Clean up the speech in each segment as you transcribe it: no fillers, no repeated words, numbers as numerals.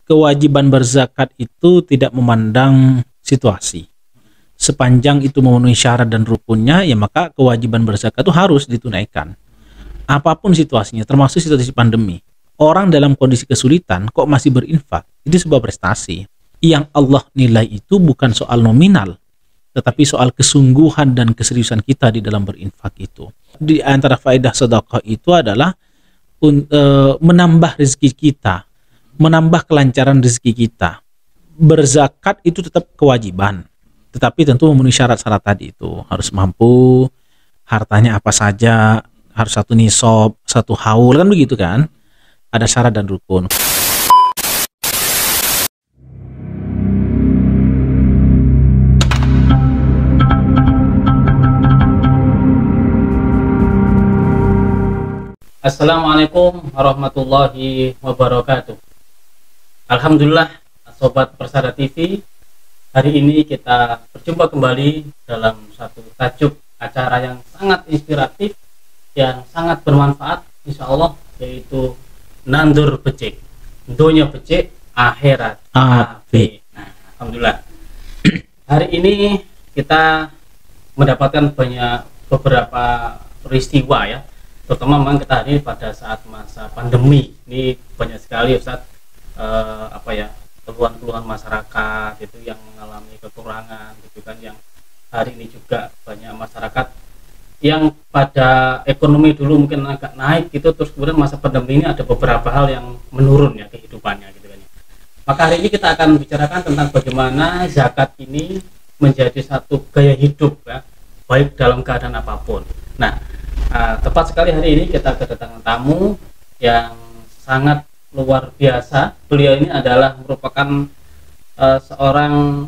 kewajiban berzakat itu tidak memandang situasi. Sepanjang itu memenuhi syarat dan rukunnya, ya maka kewajiban berzakat itu harus ditunaikan. Apapun situasinya, termasuk situasi pandemi. Orang dalam kondisi kesulitan kok masih berinfak, itu sebuah prestasi. Yang Allah nilai itu bukan soal nominal, tetapi soal kesungguhan dan keseriusan kita di dalam berinfak itu. Di antara faedah sedekah itu adalah menambah rezeki kita, menambah kelancaran rezeki kita. Berzakat itu tetap kewajiban, tetapi tentu memenuhi syarat-syarat tadi itu. Harus mampu, hartanya apa saja, harus satu nisab, satu haul, kan begitu kan? Ada syarat dan rukun. Assalamualaikum warahmatullahi wabarakatuh. Alhamdulillah, Sobat Persada TV. Hari ini kita berjumpa kembali dalam satu tajuk acara yang sangat inspiratif, yang sangat bermanfaat, insya Allah, yaitu Nandur Becik, Dunia Becik, Akhirat Api. Nah, Alhamdulillah. Hari ini kita mendapatkan beberapa peristiwa ya, terutama memang kita hari ini pada saat masa pandemi ini banyak sekali Ustaz keluhan-keluhan masyarakat itu yang mengalami kekurangan gitu kan, yang hari ini juga banyak masyarakat yang pada ekonomi dulu mungkin agak naik gitu, terus kemudian masa pandemi ini ada beberapa hal yang menurun ya kehidupannya gitu kan. Maka hari ini kita akan bicarakan tentang bagaimana zakat ini menjadi satu gaya hidup ya, baik dalam keadaan apapun. Nah, tepat sekali hari ini kita kedatangan tamu yang sangat luar biasa. Beliau ini adalah merupakan seorang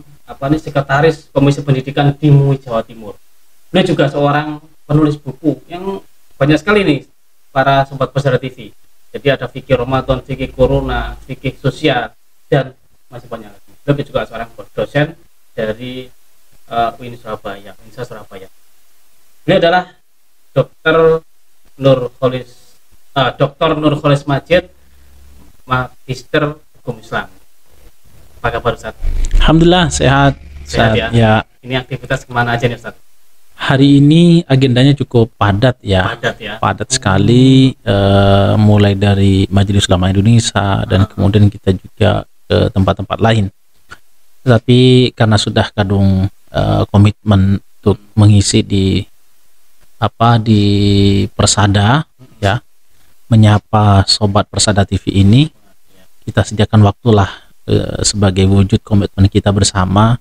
sekretaris Komisi Pendidikan di MUI Jawa Timur. Beliau juga seorang penulis buku yang banyak sekali nih para Sobat Persada TV. Jadi ada fikih Ramadan, fikih Corona, fikih sosial, dan masih banyak lagi. Beliau juga seorang dosen dari UIN Surabaya, Universitas Surabaya. Beliau adalah Dr. Nur Kholis Majid, Magister Hukum Islam. Apa kabar Ustaz? Alhamdulillah sehat. Sehat ya? Ini aktivitas kemana aja nih Ustaz? Hari ini agendanya cukup padat ya. Padat sekali, mulai dari Majelis Ulama Indonesia dan kemudian kita juga ke tempat-tempat lain. Tetapi karena sudah kadung komitmen untuk mengisi di Persada ya, menyapa Sobat Persada TV ini, kita sediakan waktulah sebagai wujud komitmen kita bersama,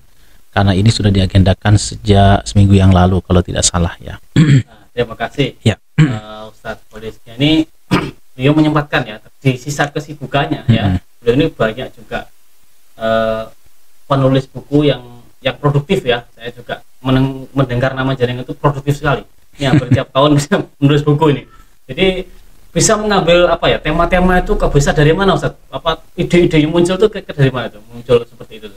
karena ini sudah diagendakan sejak seminggu yang lalu kalau tidak salah ya. Terima kasih ya. Ustadz Kholisnya ini beliau menyempatkan ya di sisa kesibukannya ya, beliau ini banyak juga penulis buku yang produktif ya. Saya juga mendengar nama jaringan itu produktif sekali. Ya, setiap tahun bisa menulis buku ini. Jadi bisa mengambil tema-tema itu bisa dari mana Ustaz? Ide-ide yang muncul itu dari mana itu? Muncul seperti itu.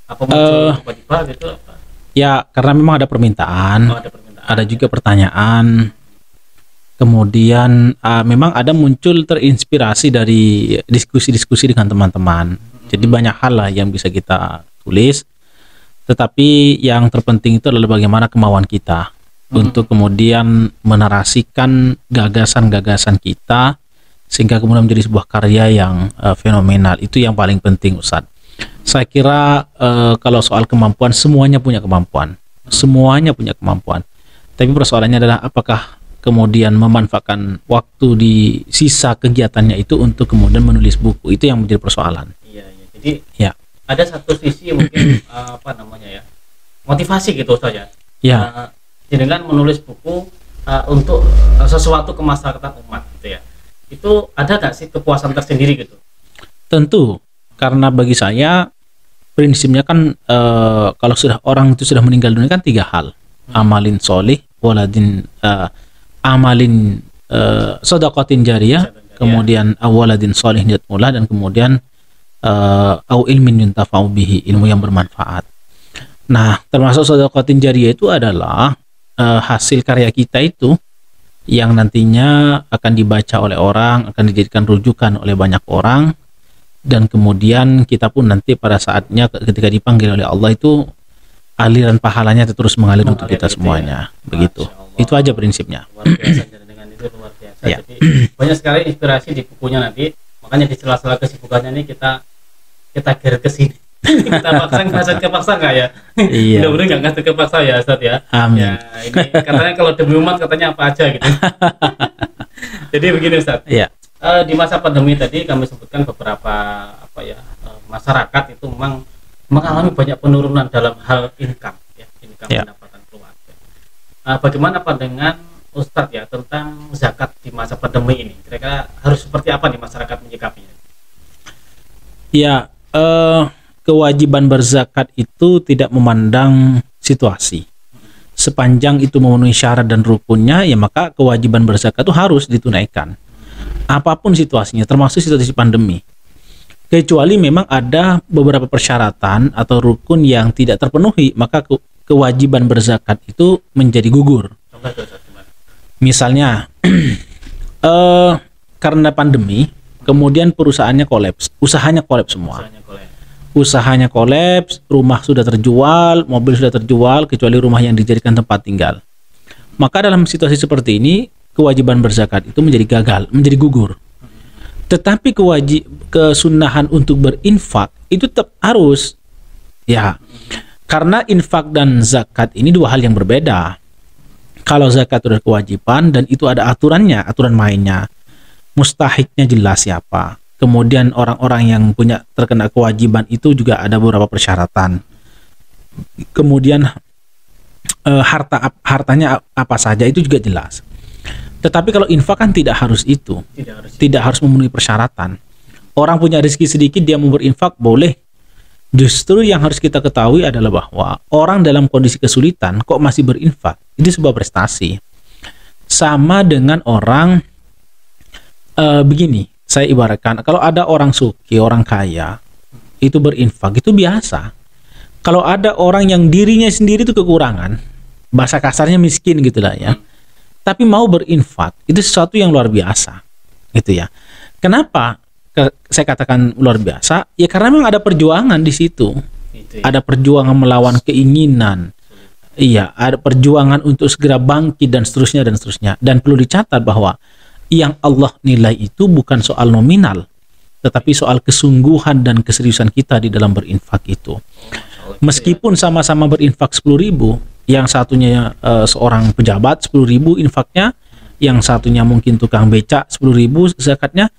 Apa muncul tiba-tiba gitu apa? Ya, karena memang ada permintaan. Ada juga pertanyaan. Kemudian memang ada muncul terinspirasi dari diskusi-diskusi dengan teman-teman. Jadi banyak hal lah yang bisa kita tulis. Tetapi yang terpenting itu adalah bagaimana kemauan kita untuk kemudian menarasikan gagasan-gagasan kita sehingga kemudian menjadi sebuah karya yang fenomenal. Itu yang paling penting Ustadz. Saya kira kalau soal kemampuan, semuanya punya kemampuan. Tapi persoalannya adalah apakah kemudian memanfaatkan waktu di sisa kegiatannya itu untuk kemudian menulis buku. Itu yang menjadi persoalan. Iya. Jadi ada satu sisi mungkin motivasi gitu saja. Ya. Dengan menulis buku untuk sesuatu kemaslahatan umat gitu ya. Itu ada nggak sih kepuasan tersendiri gitu? Tentu, karena bagi saya prinsipnya kan kalau orang itu sudah meninggal dunia kan tiga hal. Amalin solih, sodakotin jariyah, kemudian awaladin solih niat mulah, dan kemudian au ilmin yuntafa'u bihi, ilmu yang bermanfaat. Nah, termasuk sodakotin jariyah itu adalah hasil karya kita itu yang nantinya akan dibaca oleh orang, akan dijadikan rujukan oleh banyak orang, dan kemudian kita pun nanti pada saatnya ketika dipanggil oleh Allah itu aliran pahalanya terus mengalir untuk kita semuanya. Begitu. Itu aja prinsipnya. Luar biasa, dengan itu luar biasa. Ya. Jadi banyak sekali inspirasi di bukunya nanti. Makanya di sela-sela kesibukannya ini kita geret ke sini. Kita paksa nggak ya? Iya. Mudah-mudahan nggak ngasih kepaksa ya, Ustaz ya. Amin. Ya, ini katanya kalau demi umat katanya apa aja gitu. Jadi begini Ustaz. Iya. Di masa pandemi tadi kami sebutkan beberapa masyarakat itu memang mengalami banyak penurunan dalam hal income ya, pendapatan keluarga. Bagaimana pandangan Ustadz ya tentang zakat di masa pandemi ini? Kira-kira harus seperti apa nih masyarakat menyikapinya? Ya, kewajiban berzakat itu tidak memandang situasi. Sepanjang itu memenuhi syarat dan rukunnya, ya maka kewajiban berzakat itu harus ditunaikan. Apapun situasinya, termasuk situasi pandemi. Kecuali memang ada beberapa persyaratan atau rukun yang tidak terpenuhi, maka kewajiban berzakat itu menjadi gugur. Misalnya, karena pandemi, kemudian perusahaannya kolaps, usahanya kolaps semua. Usahanya kolaps, rumah sudah terjual, mobil sudah terjual, kecuali rumah yang dijadikan tempat tinggal. Maka dalam situasi seperti ini, kewajiban berzakat itu menjadi gagal, menjadi gugur. Tetapi kesunahan untuk berinfak itu tetap harus, ya, karena infak dan zakat ini dua hal yang berbeda. Kalau zakat itu ada kewajiban dan itu ada aturannya, aturan mainnya, mustahiknya jelas siapa. Kemudian orang-orang yang terkena kewajiban itu juga ada beberapa persyaratan. Kemudian hartanya apa saja itu juga jelas. Tetapi kalau infak kan tidak harus itu. Tidak harus memenuhi persyaratan. Orang punya rezeki sedikit dia mau berinfak boleh. Justru yang harus kita ketahui adalah bahwa orang dalam kondisi kesulitan kok masih berinfak, itu sebuah prestasi. Sama dengan orang begini. Saya ibaratkan, kalau ada orang suki, orang kaya, itu berinfak, itu biasa. Kalau ada orang yang dirinya sendiri itu kekurangan, bahasa kasarnya miskin gitu lah ya, tapi mau berinfak, itu sesuatu yang luar biasa. Gitu ya. Kenapa saya katakan luar biasa? Ya karena memang ada perjuangan di situ. Ada perjuangan melawan keinginan. Iya, ada perjuangan untuk segera bangkit dan seterusnya dan seterusnya. Dan perlu dicatat bahwa yang Allah nilai itu bukan soal nominal, tetapi soal kesungguhan dan keseriusan kita di dalam berinfak itu. Meskipun sama-sama berinfak 10.000, yang satunya seorang pejabat 10.000 infaknya, yang satunya mungkin tukang becak 10.000 zakatnya,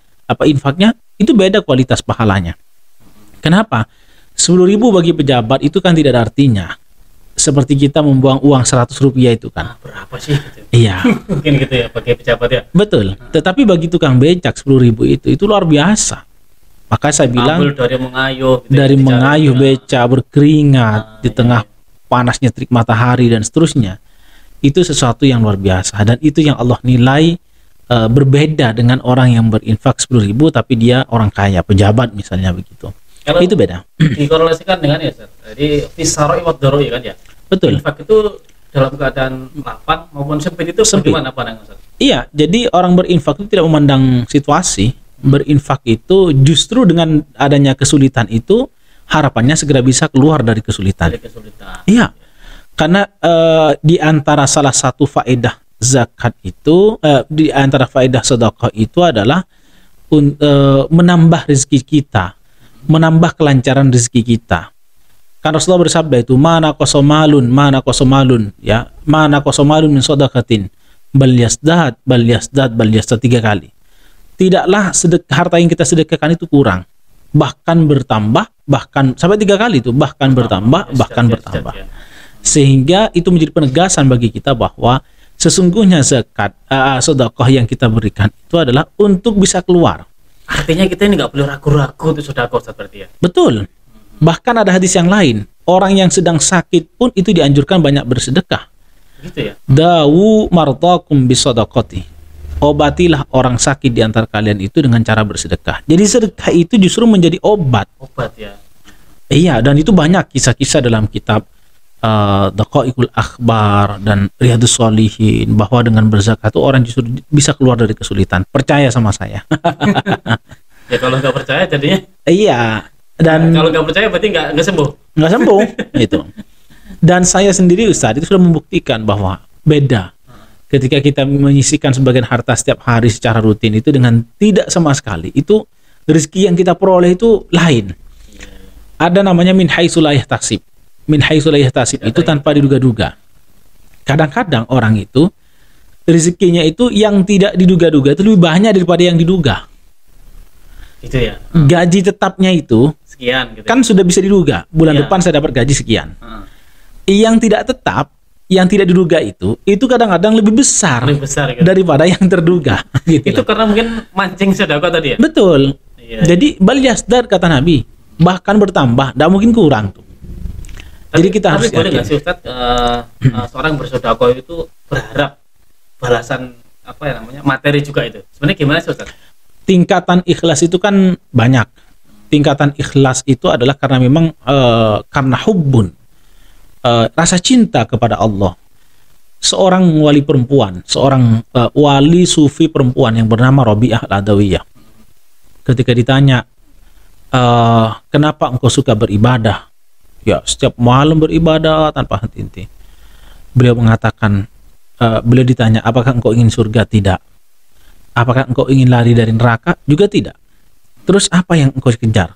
infaknya, itu beda kualitas pahalanya. Kenapa? 10.000 bagi pejabat itu kan tidak ada artinya. Seperti kita membuang uang 100 rupiah itu kan. Berapa sih? Gitu. Iya. Mungkin gitu ya bagi pejabat ya. Betul. Tetapi bagi tukang becak 10.000 itu luar biasa. Maka saya bilang dari mengayuh, gitu, dari mengayuh becak berkeringat di tengah panasnya terik matahari dan seterusnya. Itu sesuatu yang luar biasa dan itu yang Allah nilai berbeda dengan orang yang berinfak 10.000 tapi dia orang kaya, pejabat misalnya begitu. Kalau itu beda. Dikorelasikan dengan ya, jadi fisaroi wa daroi kan ya. Betul. Infak itu dalam keadaan lapang maupun sempit itu bagaimana pandangan Ustaz? Iya, jadi orang berinfak itu tidak memandang situasi. Berinfak itu justru dengan adanya kesulitan itu harapannya segera bisa keluar dari kesulitan. Iya. Karena di antara salah satu faedah zakat itu di antara faedah sedekah itu adalah menambah rezeki kita, menambah kelancaran rezeki kita. Kan Rasulullah bersabda itu mana qasamalun ya, mana qasamalun min shadaqatin bal yasdad 3 kali. Tidaklah harta yang kita sedekahkan itu kurang, bahkan bertambah, bahkan sampai 3 kali itu, bahkan bertambah, bahkan bertambah. Sehingga itu menjadi penegasan bagi kita bahwa sesungguhnya zakat sedekah yang kita berikan itu adalah untuk bisa keluar. Artinya kita ini nggak perlu ragu-ragu untuk sedekah seperti ya. Betul. Bahkan ada hadis yang lain, orang yang sedang sakit pun itu dianjurkan banyak bersedekah. Gitu ya. Dawu mardakum bisadaqati. Obatilah orang sakit di antara kalian itu dengan cara bersedekah. Jadi sedekah itu justru menjadi obat. Obat ya. Iya, dan itu banyak kisah-kisah dalam kitab Daqaiqul Akhbar dan Riyadhus Shalihin bahwa dengan berzakat itu orang justru bisa keluar dari kesulitan. Percaya sama saya. Ya kalau nggak percaya jadinya. Iya. Dan kalau nggak percaya berarti nggak sembuh. Nggak sembuh itu. Dan saya sendiri Ustadz itu sudah membuktikan bahwa beda ketika kita menyisihkan sebagian harta setiap hari secara rutin itu dengan tidak sama sekali. Itu rezeki yang kita peroleh itu lain. Ada namanya min haitsu la yahtasib. Min haitsu la yahtasib itu tanpa diduga-duga. Kadang-kadang orang itu rezekinya itu yang tidak diduga-duga itu lebih banyak daripada yang diduga. Gitu ya. Gaji tetapnya itu sekian gitu. Kan sudah bisa diduga. Bulan depan saya dapat gaji sekian. Yang tidak tetap, yang tidak diduga itu kadang-kadang lebih besar gitu, daripada yang terduga. Gitu itu karena mungkin mancing sedekah tadi ya. Betul. Iya. Jadi bal yasdar kata Nabi, bahkan bertambah, tidak mungkin kurang tuh. Jadi kita harus boleh nggak sih Ustaz, seorang bersedekah itu berharap balasan apa ya namanya materi juga itu. Sebenarnya gimana sih Ustaz? Tingkatan ikhlas itu kan banyak. Tingkatan ikhlas itu adalah karena memang karena hubbun, rasa cinta kepada Allah. Seorang wali perempuan, seorang wali sufi perempuan yang bernama Rabi'ah Al-Adawiyah. Ketika ditanya, kenapa engkau suka beribadah? Ya, setiap malam beribadah tanpa henti-henti. Beliau mengatakan, beliau ditanya, apakah engkau ingin surga? Tidak. Apakah engkau ingin lari dari neraka? Juga tidak. Terus apa yang engkau kejar?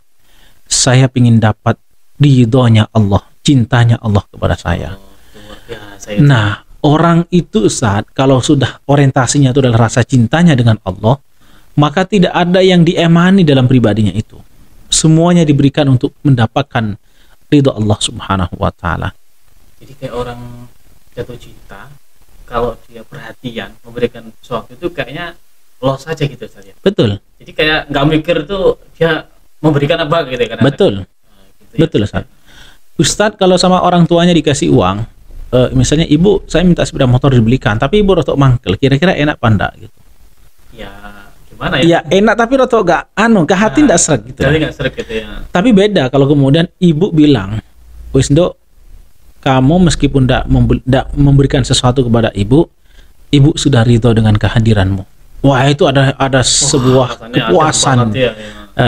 Saya ingin dapat ridhonya Allah, cintanya Allah kepada saya. Nah, orang itu saat kalau sudah orientasinya itu adalah rasa cintanya dengan Allah, maka tidak ada yang diemani dalam pribadinya itu. Semuanya diberikan untuk mendapatkan ridho Allah Subhanahu wa taala. Jadi kayak orang jatuh cinta, kalau dia perhatian memberikan sesuatu itu kayaknya los saja gitu saja. Betul. Jadi kayak nggak mikir tuh dia memberikan apa gitu kan. Betul. Gitu ya. Betul Ustaz. Ustadz kalau sama orang tuanya dikasih uang, misalnya ibu saya minta sepeda motor dibelikan, tapi ibu rotok mangkel, kira-kira enak apa enggak gitu? Ya gimana ya? Ya enak tapi rotok gak ke hati ndak seret gitu. Jadi nggak seret gitu ya. Tapi beda kalau kemudian ibu bilang, wis Nduk, kamu meskipun ndak memberikan sesuatu kepada ibu sudah ridho dengan kehadiranmu. Wah itu ada sebuah kepuasan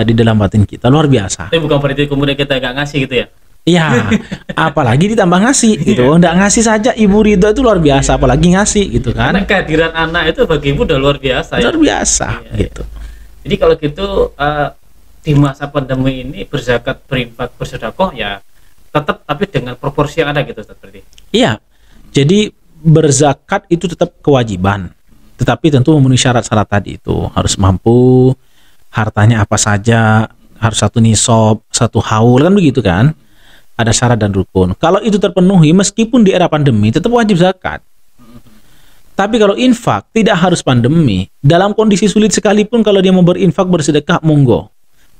di dalam batin kita luar biasa. Tapi bukan berarti kemudian kita nggak ngasih gitu ya? Iya, apalagi ditambah ngasih gitu. Nggak ngasih saja ibu ridho itu luar biasa, apalagi ngasih gitu kan. Karena kehadiran anak itu bagi ibu udah luar biasa. Luar biasa gitu. Jadi kalau gitu di masa pandemi ini berzakat, berinfak, bersedekah ya tetap tapi dengan proporsi yang ada gitu seperti. Iya. Jadi berzakat itu tetap kewajiban. Tetapi tentu memenuhi syarat-syarat tadi itu. Harus mampu, hartanya apa saja, harus satu nisab, satu haul kan begitu kan? Ada syarat dan rukun. Kalau itu terpenuhi, meskipun di era pandemi, tetap wajib zakat. Tapi kalau infak, tidak harus pandemi. Dalam kondisi sulit sekalipun, kalau dia mau berinfak, bersedekah, monggo.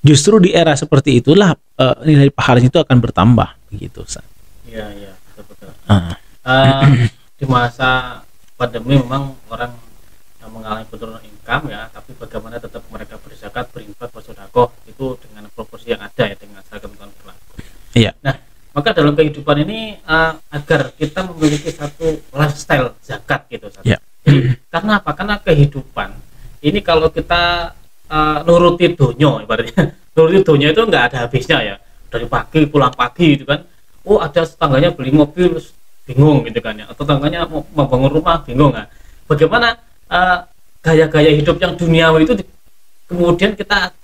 Justru di era seperti itulah nilai pahalanya itu akan bertambah. Begitu. Iya, betul. Di masa pandemi memang orang yang mengalami penurunan income ya, tapi bagaimana tetap mereka berzakat, berinfak, bersedekah itu dengan proporsi yang ada ya, dengan seragam ketentuan berlaku. Iya. Nah, maka dalam kehidupan ini agar kita memiliki satu lifestyle zakat gitu. Yeah. Jadi, karena apa? Karena kehidupan ini kalau kita nuruti donyo ibaratnya, nuruti donyo itu nggak ada habisnya ya. Dari pagi pulang pagi gitu kan. Oh ada tetangganya beli mobil bingung gitu kan ya. Atau tetangganya mau bangun rumah bingung kan. Bagaimana gaya-gaya hidup yang duniawi itu kemudian kita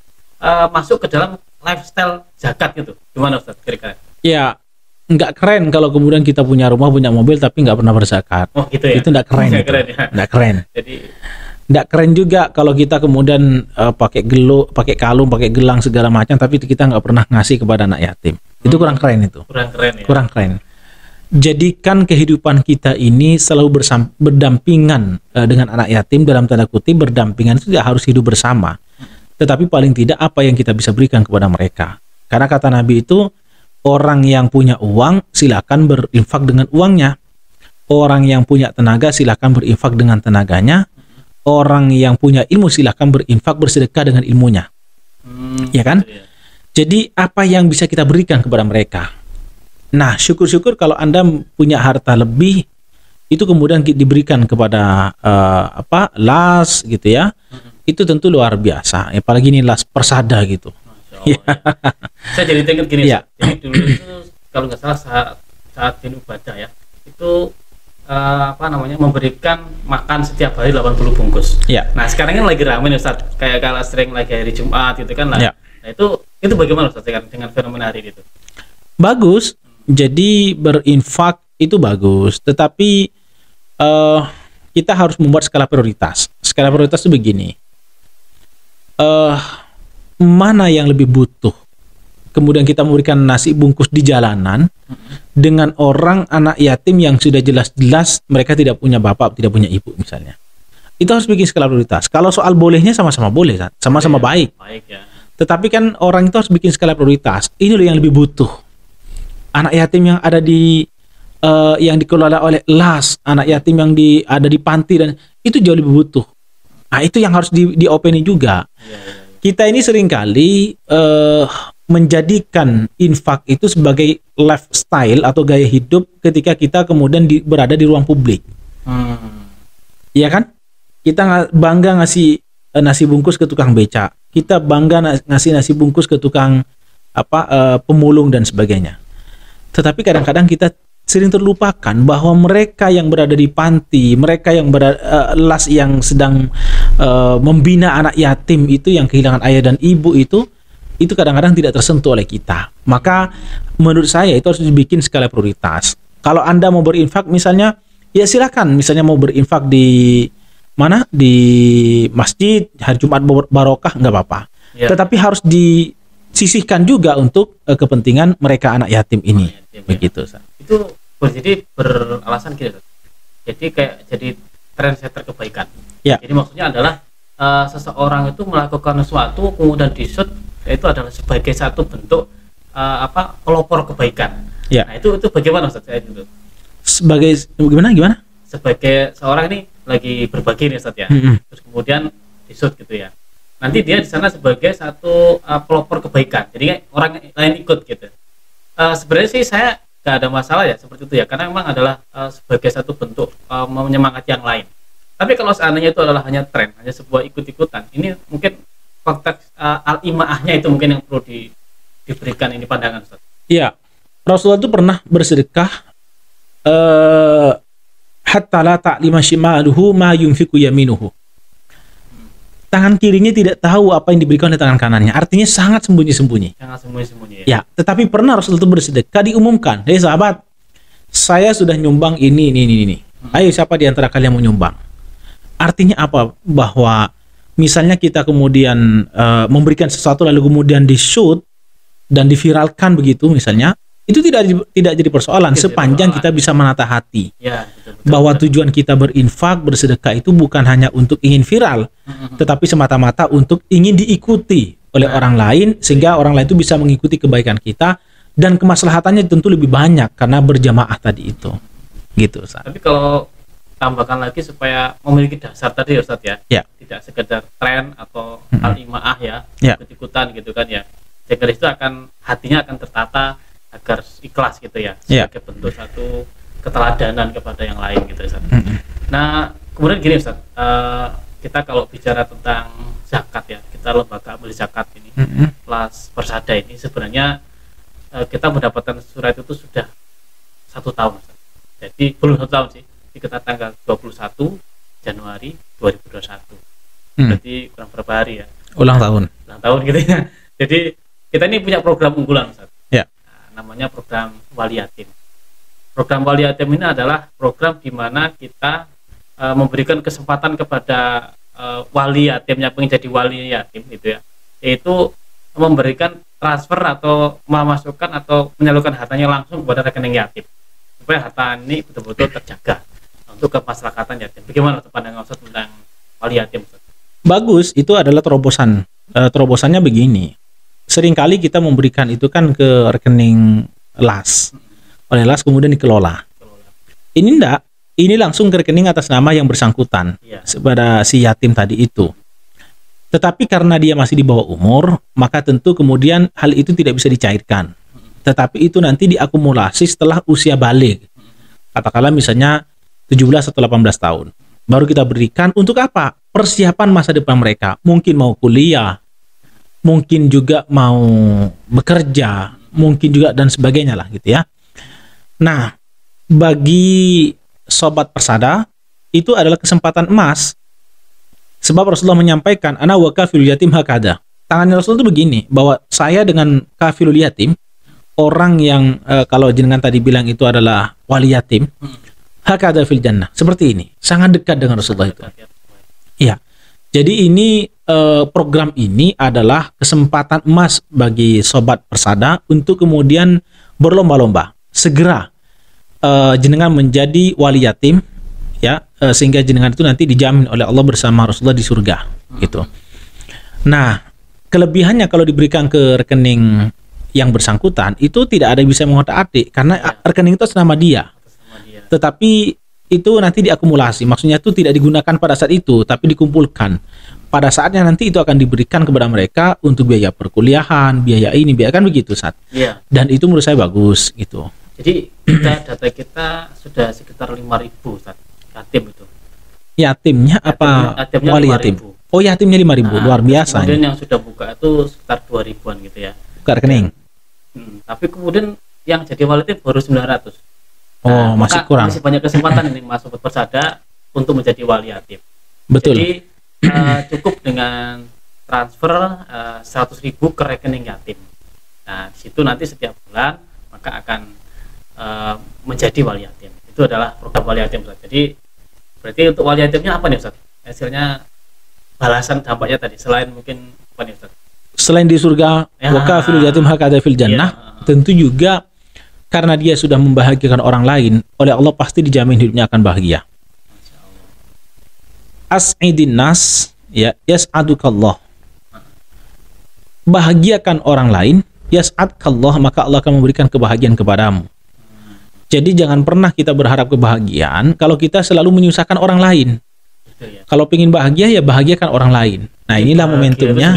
masuk ke dalam lifestyle zakat gitu. Gimana Ustaz kira-kira? Ya, nggak keren kalau kemudian kita punya rumah, punya mobil, tapi nggak pernah berzakat. Oh gitu ya? Itu nggak keren. Nggak keren ya? Nggak keren. Jadi nggak keren juga kalau kita kemudian pakai kalung, pakai gelang segala macam, tapi kita nggak pernah ngasih kepada anak yatim. Itu kurang keren itu. Kurang keren ya? Kurang keren. Jadikan kehidupan kita ini selalu berdampingan dengan anak yatim, dalam tanda kutip berdampingan itu tidak harus hidup bersama. Tetapi paling tidak apa yang kita bisa berikan kepada mereka. Karena kata Nabi itu, orang yang punya uang silakan berinfak dengan uangnya. Orang yang punya tenaga silakan berinfak dengan tenaganya. Orang yang punya ilmu silakan berinfak, bersedekah dengan ilmunya. Ya kan? Iya. Jadi apa yang bisa kita berikan kepada mereka? Nah, syukur-syukur kalau Anda punya harta lebih, itu kemudian diberikan kepada las gitu ya. itu tentu luar biasa, apalagi ini las persada gitu. Ya. Saya jadi teringat gini, ya. Jadi dulu itu kalau nggak salah saat Din Ibadah ya, itu memberikan makan setiap hari 80 bungkus. Ya. Nah sekarang kan lagi ramai nih Ustaz, kayak kalau sering lagi hari Jumat gitu kan lah. Ya. Nah itu bagaimana Ustaz dengan fenomena hari itu? Bagus, jadi berinfak itu bagus, tetapi kita harus membuat skala prioritas. Skala prioritas itu begini, mana yang lebih butuh, kemudian kita memberikan nasi bungkus di jalanan dengan orang anak yatim yang sudah jelas-jelas mereka tidak punya bapak, tidak punya ibu misalnya. Itu harus bikin skala prioritas. Kalau soal bolehnya sama-sama boleh, sama-sama baik. Ya. Tetapi kan orang itu harus bikin skala prioritas. Ini loh yang lebih butuh. Anak yatim yang ada di yang dikelola oleh LAS, anak yatim yang ada di panti, dan itu jauh lebih butuh. Nah, itu yang harus diopeni juga. Kita ini seringkali menjadikan infak itu sebagai lifestyle atau gaya hidup ketika kita kemudian berada di ruang publik. Iya kan? Kita bangga ngasih nasi bungkus ke tukang beca. Kita bangga ngasih nasi bungkus ke tukang pemulung dan sebagainya. Tetapi kadang-kadang kita sering terlupakan bahwa mereka yang berada di panti, mereka yang las yang sedang membina anak yatim itu, yang kehilangan ayah dan ibu itu kadang-kadang tidak tersentuh oleh kita. Maka menurut saya itu harus dibikin skala prioritas. Kalau Anda mau berinfak misalnya, ya silakan. Misalnya mau berinfak di mana? Di masjid, hari Jumat barokah, nggak apa-apa. Ya. Tetapi harus disisihkan juga untuk kepentingan mereka anak yatim ini. Begitu. Ya. Itu jadi beralasan gitu. Jadi kayak jadi trendsetter kebaikan. Ya. Jadi maksudnya adalah seseorang itu melakukan sesuatu kemudian disut, itu adalah sebagai satu bentuk pelopor kebaikan. Ya. Nah itu bagaimana Ustaz saya itu? Sebagai gimana? Sebagai seorang ini lagi berbagi nih Ustaz ya. Terus kemudian disut gitu ya. Nanti dia di sana sebagai satu pelopor kebaikan. Jadi orang lain ikut gitu. Sebenarnya sih saya gak ada masalah ya seperti itu ya, karena memang adalah sebagai satu bentuk menyemangati yang lain. Tapi kalau seandainya itu adalah hanya tren, hanya sebuah ikut-ikutan, ini mungkin konteks al-imaahnya itu mungkin yang perlu diberikan ini pandangan Ustaz. Iya, Rasulullah itu pernah bersedekah hatta la ta'lima shimaluhu ma yunfiqu yaminuhu. Tangan kirinya tidak tahu apa yang diberikan oleh tangan kanannya. Artinya sangat sembunyi-sembunyi. Sangat sembunyi-sembunyi. Ya, tetapi pernah Rasul itu bersedekah, diumumkan, "Hei sahabat, saya sudah nyumbang ini. Ayo siapa di antara kalian mau nyumbang?" Artinya apa? Bahwa misalnya kita kemudian memberikan sesuatu lalu kemudian di-shoot dan diviralkan begitu misalnya, itu tidak jadi persoalan sepanjang kita bisa menata hati. Ya, betul, bahwa tujuan kita berinfak, bersedekah itu bukan hanya untuk ingin viral, tetapi semata-mata untuk ingin diikuti oleh orang lain, sehingga orang lain itu bisa mengikuti kebaikan kita, dan kemaslahatannya tentu lebih banyak karena berjamaah tadi itu. Gitu, Ustaz. Tapi kalau tambahkan lagi supaya memiliki dasar tadi Ustaz ya. Tidak sekedar tren atau al-imaah ya, ikut-ikutan gitu kan ya. Sehingga itu hatinya akan tertata agar ikhlas gitu ya, sebagai bentuk satu keteladanan kepada yang lain gitu Ustaz. Nah kemudian gini Ustaz, kita kalau bicara tentang zakat ya, kita lembaga amil zakat ini, LAS Persada ini sebenarnya kita mendapatkan surat itu sudah 1 tahun Ustaz. Jadi belum 1 tahun sih, kita tanggal 21 Januari 2021. Berarti kurang berapa hari ya? Ulang tahun gitu ya. Jadi kita ini punya program unggulan Ustaz. Namanya program Wali Yatim. Program Wali Yatim ini adalah program di mana kita memberikan kesempatan kepada wali yatim yang ingin jadi wali yatim gitu ya, yaitu memberikan transfer atau memasukkan atau menyalurkan hartanya langsung kepada rekening yatim supaya harta ini betul-betul terjaga untuk kemasyarakatan yatim. Bagaimana pandangan Ustaz tentang wali yatim Ustaz? Bagus, itu adalah terobosan. Terobosannya begini. Seringkali kita memberikan itu kan ke rekening LAS, oleh LAS kemudian dikelola. Ini enggak, ini langsung ke rekening atas nama yang bersangkutan kepada si yatim tadi itu. Tetapi karena dia masih di bawah umur, maka tentu kemudian hal itu tidak bisa dicairkan. Tetapi itu nanti diakumulasi setelah usia balik. Katakanlah misalnya 17 atau 18 tahun. Baru kita berikan untuk apa? persiapan masa depan mereka. Mungkin mau kuliah, mungkin juga mau bekerja, mungkin juga dan sebagainya lah gitu ya. Nah, bagi sobat persada itu adalah kesempatan emas. Sebab Rasulullah menyampaikan, ana wa kafilul yatim hakada. Tangannya Rasul itu begini, bahwa saya dengan kafilul yatim, orang yang kalau jenengan tadi bilang itu adalah wali yatim, hakada fil jannah, seperti ini, sangat dekat dengan Rasulullah itu. Iya. Jadi ini program ini adalah kesempatan emas bagi sobat persada untuk kemudian berlomba-lomba segera jenengan menjadi wali yatim, ya, sehingga jenengan itu nanti dijamin oleh Allah bersama Rasulullah di surga, gitu. Nah, kelebihannya kalau diberikan ke rekening yang bersangkutan itu tidak ada yang bisa mengotak-atik karena rekening itu atas nama dia. Tetapi itu nanti diakumulasi, maksudnya itu tidak digunakan pada saat itu, tapi dikumpulkan. Pada saatnya nanti itu akan diberikan kepada mereka untuk biaya perkuliahan, biaya ini, biaya kan begitu, Sat. Iya. Dan itu menurut saya bagus gitu. Jadi data kita sudah sekitar 5.000, Sat, yatim itu. Yatimnya apa? Yatimnya wali yatim. Oh, yatimnya 5.000, luar biasa. Kemudian yang sudah buka itu sekitar 2.000-an gitu ya. Buka rekening. Tapi kemudian yang jadi wali yatim baru 900. Oh, masih kurang. Masih banyak kesempatan ini Mas Sobat Persada untuk menjadi wali yatim. Betul. Jadi cukup dengan transfer 100.000 ke rekening yatim. Nah, di situ nanti setiap bulan maka akan menjadi wali yatim. Itu adalah program wali yatim, Ustaz. Jadi berarti untuk wali yatimnya apa nih, Ustaz? Hasilnya balasan dampaknya tadi selain mungkin apa nih, Ustaz? Selain di surga, wa kafilul yatim hakadha fil jannah, tentu juga karena dia sudah membahagiakan orang lain, oleh Allah pasti dijamin hidupnya akan bahagia. As'idin nas, ya, yas'adukallah. Bahagiakan orang lain, yas'adkallah, maka Allah akan memberikan kebahagiaan kepadamu. Jadi jangan pernah kita berharap kebahagiaan kalau kita selalu menyusahkan orang lain. Kalau ingin bahagia, ya bahagiakan orang lain. Nah, inilah momentumnya.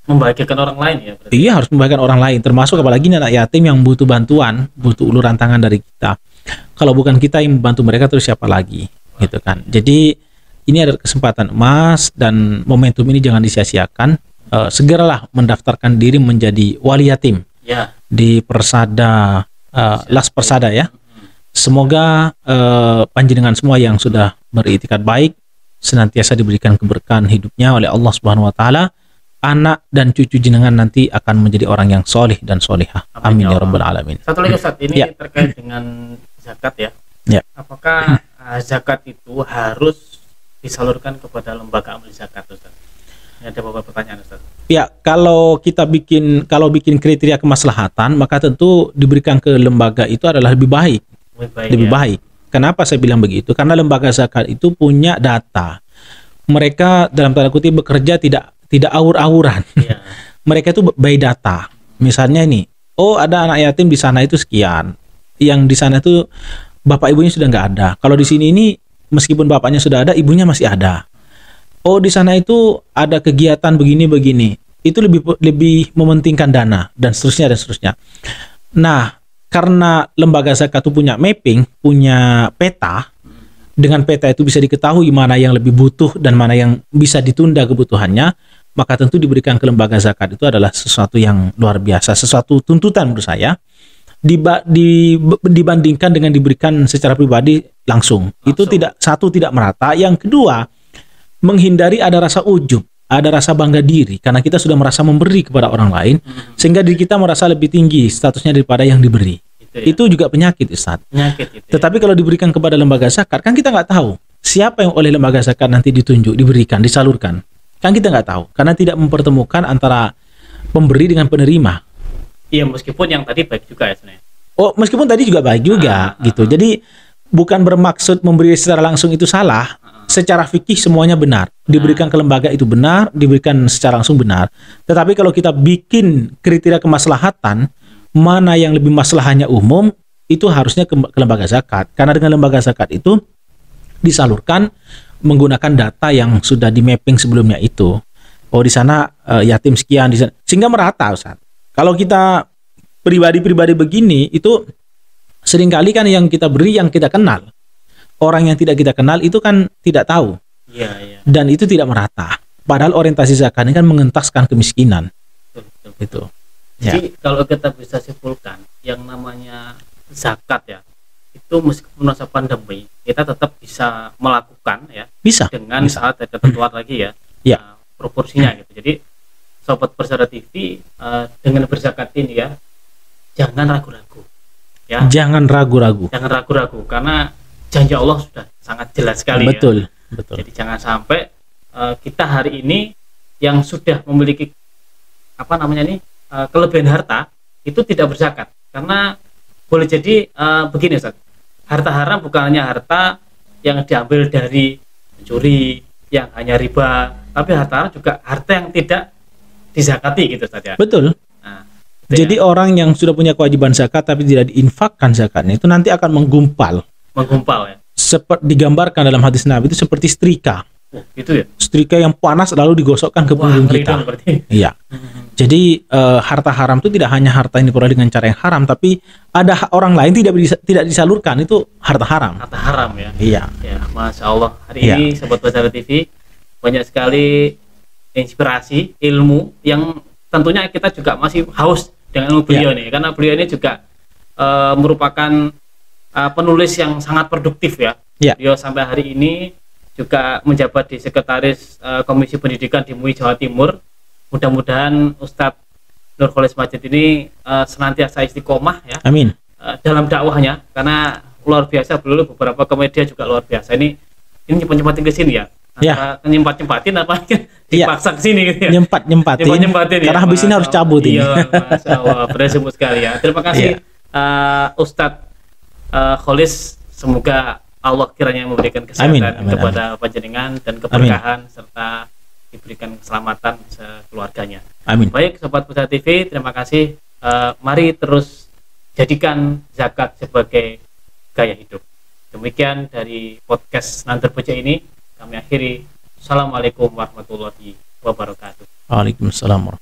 Membahagiakan orang lain ya berarti. Iya, harus membahagiakan orang lain, termasuk apalagi anak yatim yang butuh bantuan, butuh uluran tangan dari kita. Kalau bukan kita yang membantu mereka, terus siapa lagi, gitu kan. Jadi ini adalah kesempatan emas dan momentum ini jangan disia-siakan. Segeralah mendaftarkan diri menjadi wali yatim di Persada, Las Persada ya. Semoga panjenengan semua yang sudah beriktikad baik senantiasa diberikan keberkahan hidupnya oleh Allah Subhanahu wa taala. Anak dan cucu jenengan nanti akan menjadi orang yang solih dan solihah. Amin ya rabbal alamin. Satu lagi, Ustaz, ini terkait dengan zakat ya. Apakah zakat itu harus disalurkan kepada lembaga amal zakat, Ustaz? Ini ada beberapa pertanyaan, Ustaz. Ya, kalau bikin kriteria kemaslahatan, maka tentu diberikan ke lembaga itu adalah lebih baik. Lebih baik. Kenapa saya bilang begitu? Karena lembaga zakat itu punya data. Mereka dalam tanda kutip bekerja tidak awur-awuran. Mereka itu by data. Misalnya ini, oh ada anak yatim di sana itu sekian. Yang di sana itu bapak ibunya sudah nggak ada. Kalau di sini ini meskipun bapaknya sudah ada, ibunya masih ada. Oh di sana itu ada kegiatan begini-begini. Itu lebih mementingkan dana dan seterusnya. Nah, karena lembaga zakat itu punya mapping, punya peta. Dengan peta itu bisa diketahui mana yang lebih butuh dan mana yang bisa ditunda kebutuhannya. Maka tentu diberikan ke lembaga zakat itu adalah sesuatu yang luar biasa, sesuatu tuntutan menurut saya dibandingkan dengan diberikan secara pribadi langsung. Itu tidak merata. Yang kedua, menghindari ada rasa ujub, ada rasa bangga diri karena kita sudah merasa memberi kepada orang lain sehingga diri kita merasa lebih tinggi statusnya daripada yang diberi. Itu juga penyakit, Ustaz. Tetapi kalau diberikan kepada lembaga zakat kan kita nggak tahu siapa yang oleh lembaga zakat nanti ditunjuk, diberikan, disalurkan. Kan kita nggak tahu karena tidak mempertemukan antara pemberi dengan penerima. Iya, meskipun yang tadi baik juga ya sebenarnya. Oh, meskipun tadi juga baik juga gitu. Jadi bukan bermaksud memberi secara langsung itu salah. Secara fikih semuanya benar. Diberikan ke lembaga itu benar, diberikan secara langsung benar. Tetapi kalau kita bikin kriteria kemaslahatan, mana yang lebih maslahnya umum, itu harusnya ke lembaga zakat. Karena dengan lembaga zakat itu disalurkan menggunakan data yang sudah di mapping sebelumnya itu. Oh di sana yatim sekian di sana, sehingga merata, Ustaz. Kalau kita pribadi-pribadi begini itu seringkali kan yang kita beri yang kita kenal. Orang yang tidak kita kenal itu kan tidak tahu. Iya, iya. Dan itu tidak merata. Padahal orientasi zakat ini kan mengentaskan kemiskinan. Betul. Itu. Jadi kalau kita bisa simpulkan yang namanya zakat ya, itu meskipun masa pandemi kita tetap bisa melakukan ya, Bisa. dengan saat ada ketentuan lagi ya, Ya. proporsinya gitu. Jadi sobat Persada TV, dengan berzakat ini ya, jangan ragu-ragu ya, Jangan ragu-ragu. karena janji Allah sudah sangat jelas sekali. Betul. Ya. Betul. Jadi jangan sampai kita hari ini yang sudah memiliki kelebihan harta itu tidak berzakat, karena boleh jadi begini Ustaz, harta haram bukan hanya harta yang diambil dari mencuri, yang hanya riba, tapi harta haram juga harta yang tidak dizakati gitu Ustaz ya. Betul. Nah, Jadi orang yang sudah punya kewajiban zakat tapi tidak diinfakkan zakatnya itu nanti akan menggumpal ya. Seperti digambarkan dalam hadis Nabi itu seperti setrika. Gitu ya. Setrika yang panas lalu digosokkan ke punggung kita. Iya. Jadi harta haram itu tidak hanya harta yang diperoleh dengan cara yang haram, tapi ada orang lain tidak disalurkan, itu harta haram. Harta haram ya. Iya. Ya, Masya Allah. Hari ini Sobat Persada TV banyak sekali inspirasi, ilmu yang tentunya kita juga masih haus dengan ilmu beliau nih, karena beliau ini juga merupakan penulis yang sangat produktif ya. Beliau sampai hari ini juga menjabat di Sekretaris Komisi Pendidikan di MUI Jawa Timur. Mudah-mudahan Ustadz Nurholis Majid ini senantiasa istiqomah ya. Amin. Dalam dakwahnya, karena luar biasa, beliau beberapa komedia juga luar biasa. Ini nyempat-nyempatin ke sini ya. Nyempat-nyempatin apa dipaksa ke sini gitu ya. Nyempat-nyempatin. Karena habis ini harus cabut ini. Iya, Masya Allah, bersebut sekali ya. Terima kasih Ustadz Kholis, semoga Allah kiranya memberikan kesehatan kepada panjenengan dan keberkahan serta diberikan keselamatan sekeluarganya. Amin. Baik Sobat Persada TV, terima kasih. Mari terus jadikan zakat sebagai gaya hidup. Demikian dari podcast Nantar Boja ini kami akhiri. Assalamualaikum warahmatullahi wabarakatuh. Waalaikumsalam warahmatullahi wabarakatuh.